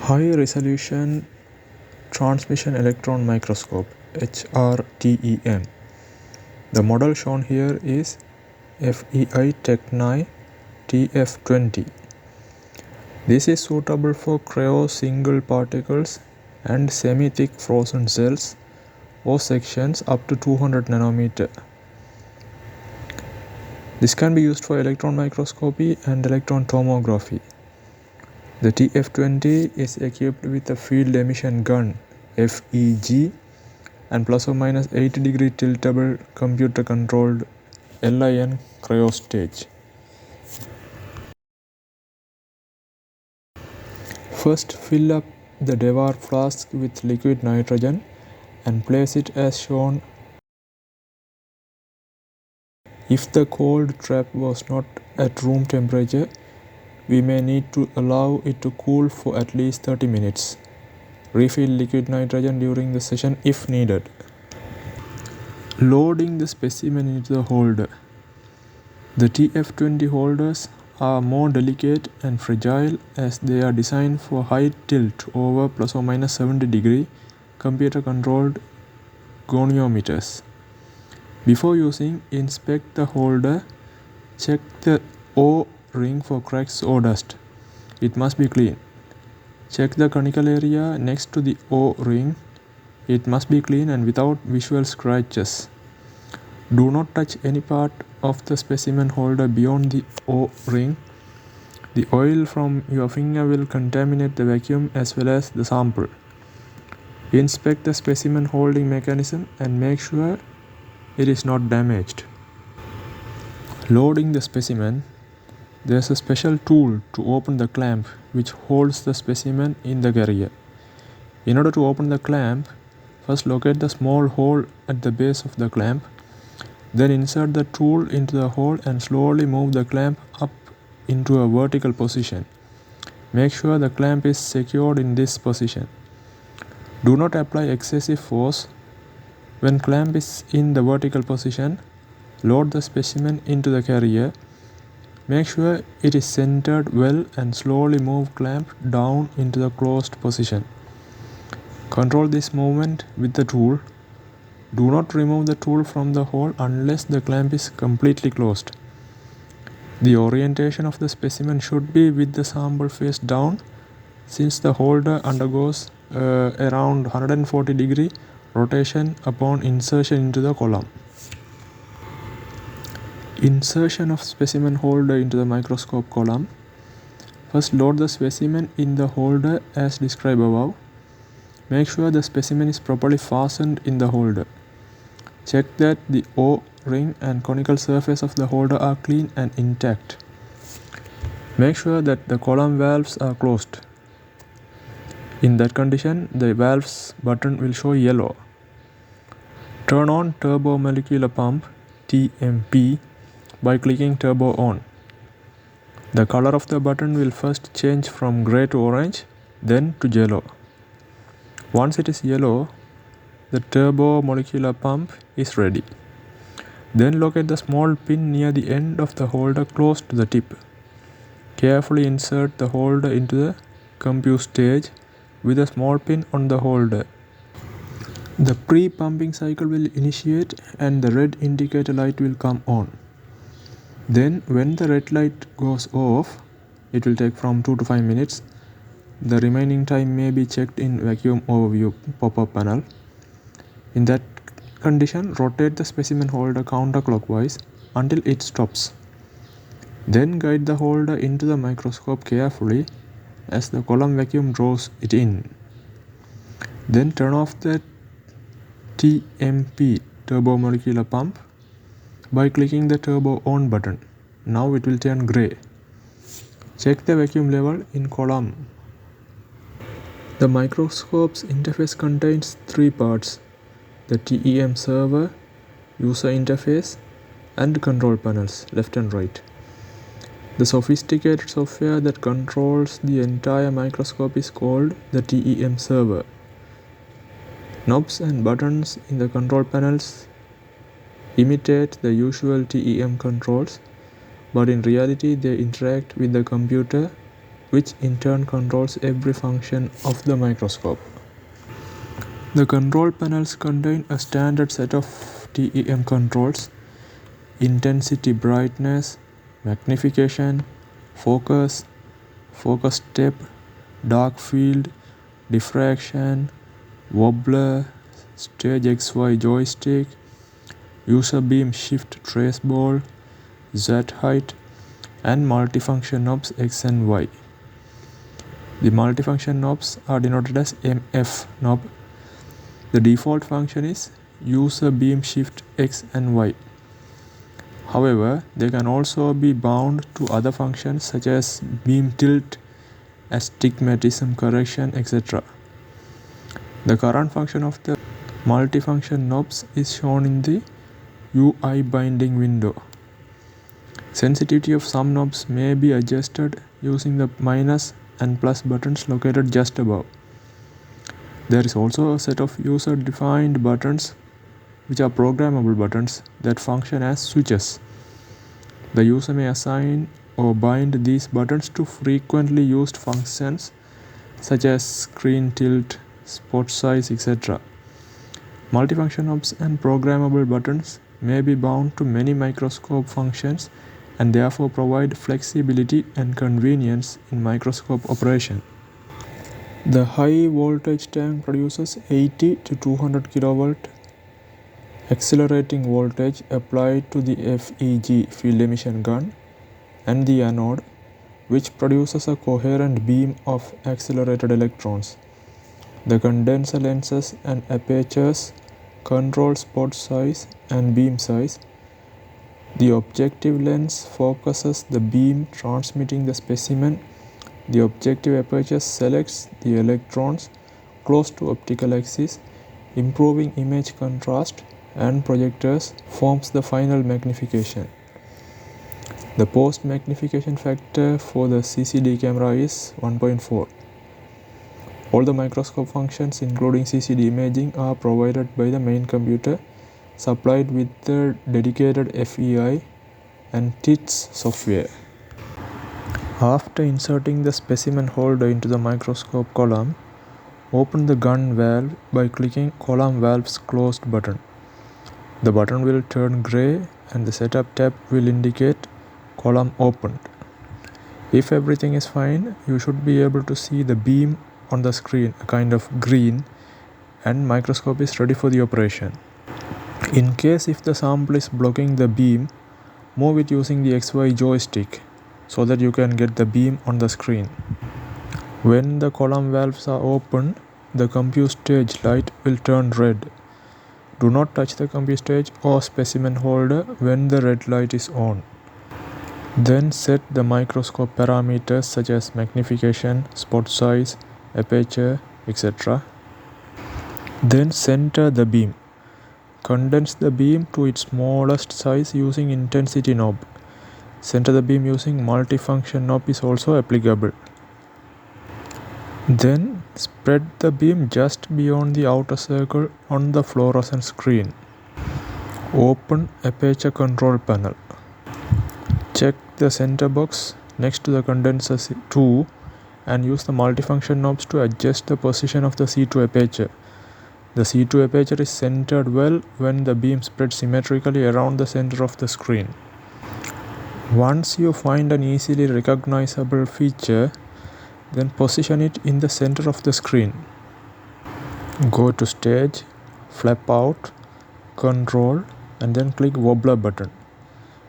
High resolution transmission electron microscope HR-TEM. The model shown here is FEI Tech9 TF20. This is suitable for cryo single particles and semi-thick frozen cells or sections up to 200 nanometer. This can be used for electron microscopy and electron tomography. The TF20 is equipped with a field emission gun FEG and plus or minus 80-degree tiltable computer controlled LIN cryostage. First, fill up the Devar flask with liquid nitrogen and place it as shown. If the cold trap was not at room temperature, we may need to allow it to cool for at least 30 minutes. Refill liquid nitrogen during the session if needed. Loading the specimen into the holder. The TF20 holders are more delicate and fragile as they are designed for high tilt over plus or minus 70 degree computer controlled goniometers. Before using, inspect the holder. Check the O-ring for cracks or dust. It must be clean. Check the conical area next to the O-ring. It must be clean and without visual scratches. Do not touch any part of the specimen holder beyond the O-ring. The oil from your finger will contaminate the vacuum as well as the sample. Inspect the specimen holding mechanism and make sure it is not damaged. Loading the specimen. There is a special tool to open the clamp which holds the specimen in the carrier. In order to open the clamp, first locate the small hole at the base of the clamp. Then insert the tool into the hole and slowly move the clamp up into a vertical position. Make sure the clamp is secured in this position. Do not apply excessive force. When clamp is in the vertical position, load the specimen into the carrier. Make sure it is centered well and slowly move clamp down into the closed position. Control this movement with the tool. Do not remove the tool from the hole unless the clamp is completely closed. The orientation of the specimen should be with the sample face down since the holder undergoes around 140 degree rotation upon insertion into the column. Insertion of specimen holder into the microscope column. First, load the specimen in the holder as described above. Make sure the specimen is properly fastened in the holder. Check that the O-ring and conical surface of the holder are clean and intact. Make sure that the column valves are closed. In that condition, the valves button will show yellow. Turn on turbo molecular pump TMP by clicking turbo on. The color of the button will first change from gray to orange, then to yellow. Once it is yellow, the turbo molecular pump is ready. Then locate the small pin near the end of the holder close to the tip. Carefully insert the holder into the compute stage with a small pin on the holder. The pre-pumping cycle will initiate and the red indicator light will come on. Then when the red light goes off, it will take from 2 to 5 minutes. The remaining time may be checked in vacuum overview pop-up panel. In that condition, rotate the specimen holder counterclockwise until it stops. Then guide the holder into the microscope carefully as the column vacuum draws it in. Then turn off the TMP turbo molecular pump by clicking the turbo on button. Now it will turn gray. Check the vacuum level in column. The microscope's interface contains 3 parts: the TEM server, user interface, and control panels left and right. The sophisticated software that controls the entire microscope is called the TEM server. Knobs and buttons in the control panels imitate the usual TEM controls, but in reality they interact with the computer which in turn controls every function of the microscope. The control panels contain a standard set of TEM controls: intensity, brightness, magnification, focus, focus step, dark field, diffraction, wobbler, stage XY joystick, user beam shift traceball, Z height, and multifunction knobs X and Y. The multifunction knobs are denoted as MF knob. The default function is user beam shift X and Y. However, they can also be bound to other functions such as beam tilt, astigmatism correction, etc. The current function of the multifunction knobs is shown in the UI binding window. Sensitivity of some knobs may be adjusted using the minus and plus buttons located just above. There is also a set of user-defined buttons which are programmable buttons that function as switches. The user may assign or bind these buttons to frequently used functions such as screen tilt, spot size, etc. Multifunction knobs and programmable buttons may be bound to many microscope functions and therefore provide flexibility and convenience in microscope operation. The high voltage tank produces 80 to 200 kV accelerating voltage applied to the FEG field emission gun and the anode, which produces a coherent beam of accelerated electrons. The condenser lenses and apertures control spot size and beam size. The objective lens focuses the beam transmitting the specimen. The objective aperture selects the electrons close to optical axis, improving image contrast, and projectors forms the final magnification. The post magnification factor for the CCD camera is 1.4. All the microscope functions including CCD imaging are provided by the main computer, supplied with the dedicated FEI and TITS software. After inserting the specimen holder into the microscope column, open the gun valve by clicking column valves closed button. The button will turn gray and the setup tab will indicate column opened. If everything is fine, you should be able to see the beam on the screen, a kind of green, and microscope is ready for the operation. In case if the sample is blocking the beam, move it using the XY joystick so that you can get the beam on the screen. When the column valves are open, the compute stage light will turn red. Do not touch the compute stage or specimen holder when the red light is on. Then set the microscope parameters such as magnification, spot size, aperture, etc. Then center the beam. Condense the beam to its smallest size using intensity knob. Center the beam using multifunction knob is also applicable. Then spread the beam just beyond the outer circle on the fluorescent screen. Open aperture control panel. Check the center box next to the condenser 2 and use the multifunction knobs to adjust the position of the C2 aperture. The C2 aperture is centered well when the beam spreads symmetrically around the center of the screen. Once you find an easily recognizable feature, then position it in the center of the screen. Go to Stage, Flap Out, Control, and then click Wobbler button.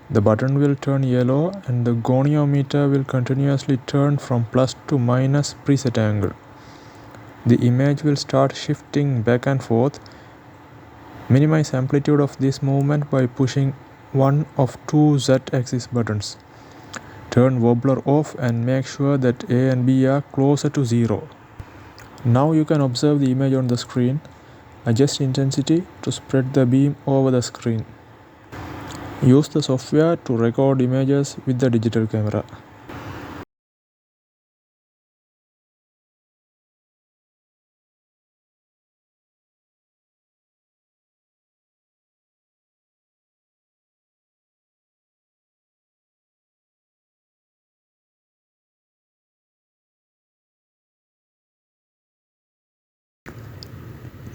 The button will turn yellow and the goniometer will continuously turn from plus to minus preset angle. The image will start shifting back and forth. Minimize amplitude of this movement by pushing one of two Z-axis buttons. Turn wobbler off and make sure that A and B are closer to 0. Now you can observe the image on the screen. Adjust intensity to spread the beam over the screen. Use the software to record images with the digital camera.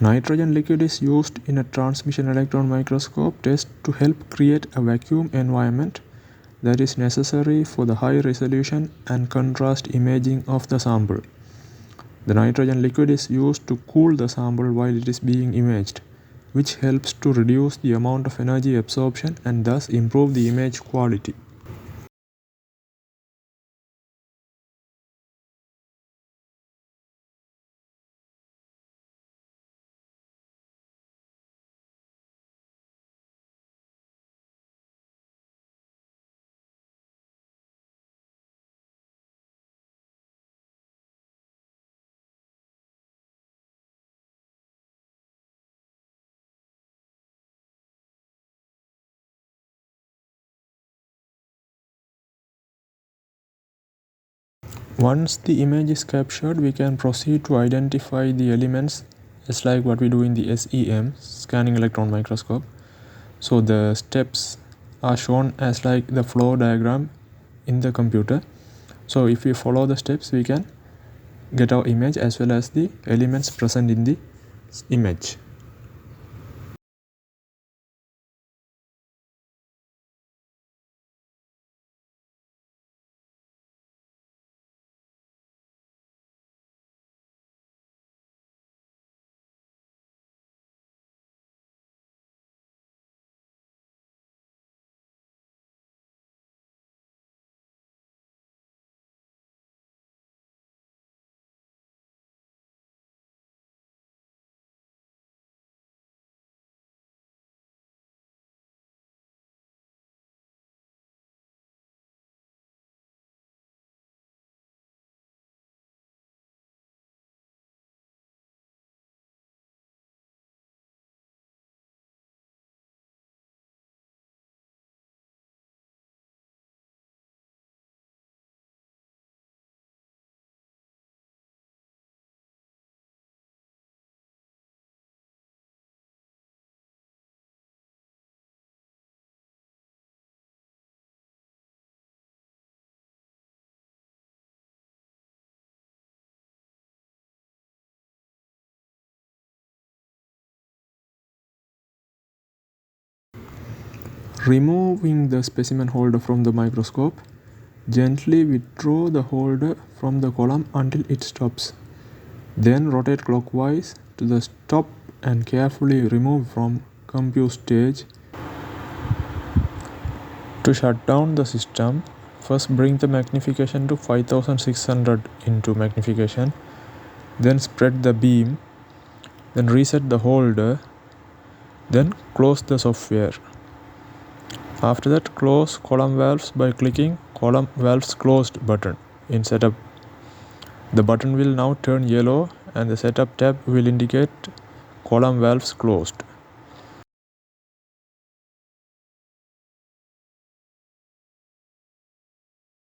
Nitrogen liquid is used in a transmission electron microscope test to help create a vacuum environment that is necessary for the high resolution and contrast imaging of the sample. The nitrogen liquid is used to cool the sample while it is being imaged, which helps to reduce the amount of energy absorption and thus improve the image quality. Once the image is captured, we can proceed to identify the elements, just like what we do in the SEM, scanning electron microscope. So the steps are shown as like the flow diagram in the computer. So if we follow the steps, we can get our image as well as the elements present in the image. Removing the specimen holder from the microscope, gently withdraw the holder from the column until it stops. Then rotate clockwise to the stop and carefully remove from compute stage. To shut down the system, first bring the magnification to 5600 into magnification, then spread the beam, then reset the holder, then close the software. After that, close column valves by clicking column valves closed button in setup. The button will now turn yellow and the setup tab will indicate column valves closed.